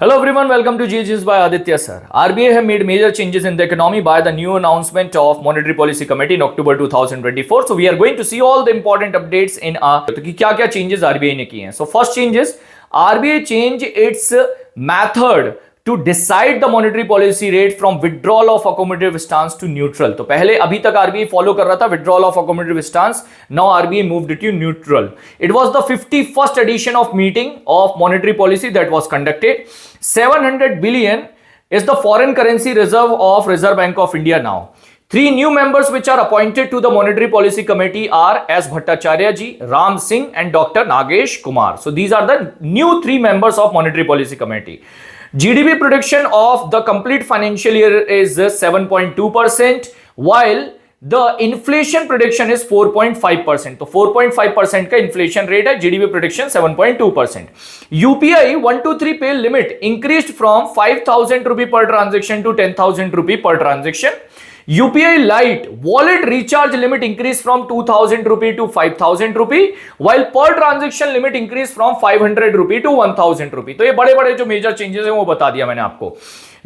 Hello everyone, welcome to GG's by Aditya sir. RBI have made major changes in the economy by the new announcement of Monetary Policy Committee in October 2024. So we are going to see all the important updates in तो कि क्या-क्या changes RBI ने किए हैं. So first change is RBI change its method to decide the monetary policy rate from withdrawal of accommodative stance to neutral. तो पहले अभी तक RBI फॉलो कर रहा था withdrawal of accommodative stance. Now RBI moved it to neutral. It was the 51st edition of meeting of monetary policy that was conducted. 700 billion is the foreign currency reserve of Reserve Bank of India now. Three new members which are appointed to the Monetary Policy Committee are S. Bhattacharya ji, Ram Singh and Dr. Nagesh Kumar. So these are the new three members of Monetary Policy Committee. GDP prediction of the complete financial year is 7.2%, while the inflation prediction is 4.5%. तो 4.5% का inflation rate है, GDP prediction 7.2%. UPI 123 pay limit increased from 5,000 rupee per transaction to 10,000 rupee per transaction. UPI Lite wallet recharge limit increased from 2,000 rupee to 5,000 rupee, while per transaction limit increased from 500 rupee to 1,000 rupee. तो ये बड़े बड़े जो major changes हैं वो बता दिया मैंने आपको.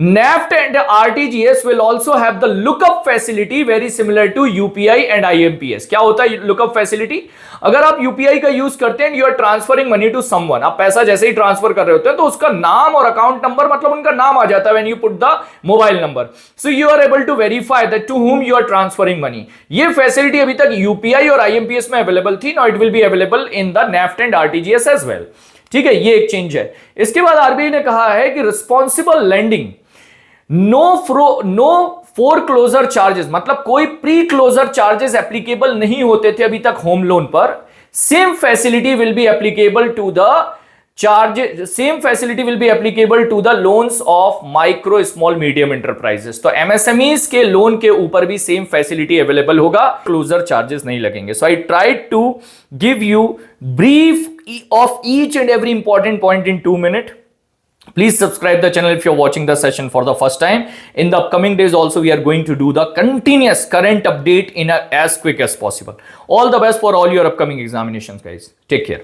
NEFT and RTGS will also have the lookup facility very similar to UPI and IMPS. क्या होता है lookup facility? अगर आप UPI का यूज करते हैं, you are transferring money to someone, आप पैसा जैसे ही ट्रांसफर कर रहे होते हैं तो उसका नाम और अकाउंट नंबर मतलब उनका नाम आ जाता है when you put the mobile number. So you are able to verify that to whom you are transferring money. ये फैसिलिटी अभी तक UPI और IMPS में अवेलेबल थी. Now it will be available in the NEFT and RTGS as well. ठीक है, ये एक चेंज है. इसके बाद आरबीआई ने कहा है कि responsible lending no foreclosure charges, मतलब कोई प्री क्लोजर चार्जेस एप्लीकेबल नहीं होते थे अभी तक होम लोन पर. Same facility will be applicable to the loans of micro small medium enterprises. तो एमएसएमईज के लोन के ऊपर भी सेम फैसिलिटी अवेलेबल होगा, क्लोजर चार्जेस नहीं लगेंगे. So I tried to give you brief of each and every important point in 2 minutes. Please subscribe the channel if you're watching the session for the first time. In the upcoming days also we are going to do the continuous current update in as quick as possible. All the best for all your upcoming examinations, guys. Take care.